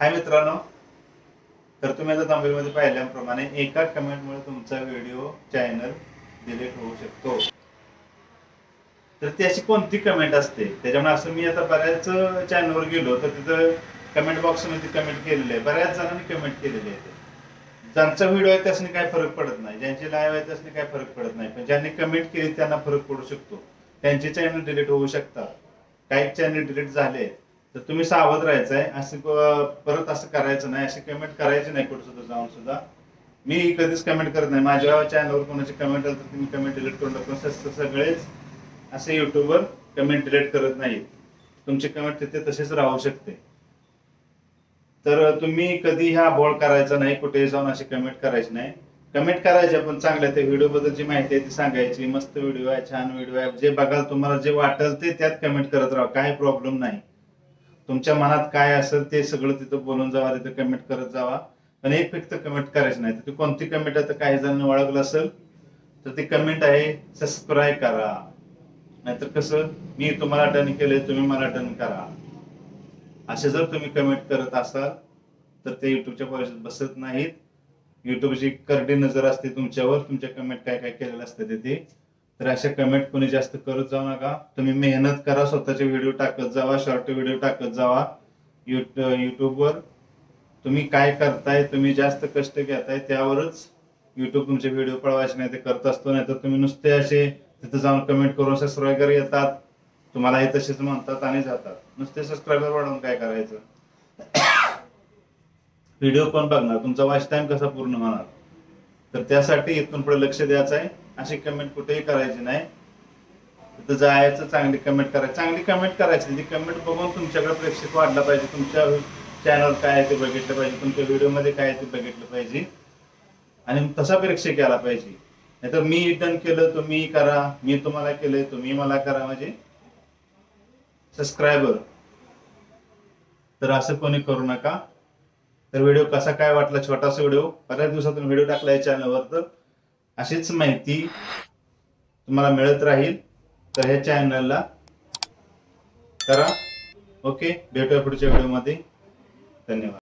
हाय मित्रांनो, तर तुम्ही आता थांबेलमध्ये पाहिल्याप्रमाणे एका कमेंटमुळे तुमचा व्हिडिओ चॅनल डिलीट होऊ शकतो. तर ती अशी कोणती कमेंट असते? त्याच्यामुळे असं मी आता बऱ्याच चॅनलवर गेलो तर तिथं कमेंट बॉक्समध्ये कमेंट केलेली आहे, बऱ्याच जणांनी कमेंट केलेली आहे. ज्यांचा व्हिडिओ आहे त्यासनी काय फरक पडत नाही, ज्यांची लाईव्ह आहे त्यासनी काय फरक पडत नाही, पण ज्यांनी कमेंट केली त्यांना फरक पडू शकतो. त्यांचे चॅनल डिलीट होऊ शकतात. काही चॅनल डिलीट झाले तर तुम्ही सावध राहायचं आहे. असं परत असं करायचं नाही, अशी कमेंट करायची नाही कुठं सुद्धा जाऊन सुद्धा. मी कधीच कमेंट करत नाही. माझ्या चॅनलवर कोणाची कमेंट आली तर तुम्ही कमेंट डिलीट करून टाकून सगळेच असे युट्यूबवर कमेंट डिलीट करत नाहीत. तुमची कमेंट तिथे तसेच राहू शकते. तर तुम्ही कधी ह्या बोळ करायचा नाही, कुठेही जाऊन अशी कमेंट करायची नाही. कमेंट करायची पण चांगल्या त्या व्हिडिओ बद्दलची माहिती आहे ती सांगायची. मस्त व्हिडिओ आहे, छान व्हिडिओ आहे, जे बघाल तुम्हाला जे वाटेल ते त्यात कमेंट करत राहा, काय प्रॉब्लेम नाही. तुमच्या मनात काय असेल ते सगळं तिथं बोलून जावा, तिथं कमेंट करत जावा. पण एक फक्त कमेंट करायची नाही. तर कोणती कमेंट आहे तर काही जणांनी ओळखलं असेल तर ती कमेंट आहे सबस्क्राईब करा. नाहीतर कसं, मी तुम्हाला डन केलंय तुम्ही मला डन करा, असे जर तुम्ही कमेंट करत असाल तर ते युट्यूबच्या पॉलिसीत बसत नाहीत. युट्यूबची करडी नजर असते तुमच्यावर, तुमच्या कमेंट काय काय केलेलं असतं ते. तर अशा कमेंट कोणी जास्त करत जाऊ नका. तुम्ही मेहनत करा, स्वतःचे व्हिडिओ टाकत जावा, शॉर्ट व्हिडिओ टाकत जावा. युट्यूबवर तुम्ही काय करताय, तुम्ही जास्त कष्ट घेताय त्यावरच युट्यूब तुमचे व्हिडिओ पळवायचे नाही ते करत असतो. नाही तर तुम्ही नुसते असे तिथे जाऊन कमेंट करून सबस्क्रायबर येतात, तुम्हाला हे तसेच म्हणतात आणि जातात. नुसते सबस्क्रायबर वाढवून काय करायचं? व्हिडिओ कोण बघणार? तुमचा वॉच टाइम कसा पूर्ण होणार? तर त्यासाठी इथून पुढे लक्ष द्यायचं आहे. अशी कमेंट कुठेही करायची नाही. तिथं जायचं, चांगली कमेंट करायची, चांगली कमेंट करायची. ती कमेंट बघून तुमच्याकडे प्रेक्षक वाढला पाहिजे, तुमच्या चॅनल काय आहे ते बघितलं पाहिजे, तुमच्या व्हिडिओमध्ये काय आहे ते बघितलं पाहिजे आणि तसा प्रेक्षक यायला पाहिजे. नाहीतर मी डन केलं तुम्ही करा, मी तुम्हाला केलंय तुम्ही मला करा, म्हणजे सबस्क्रायबर. तर असं कोणी करू नका. तर व्हिडिओ कसा काय वाटला? छोटासा व्हिडिओ, बऱ्याच दिवसातून व्हिडिओ टाकलाय चॅनलवर, तर अशीच माहिती तुम्हाला मिळत राहील. तर ह्या चॅनलला करा. ओके, भेटूया पुढच्या व्हिडिओमध्ये. धन्यवाद.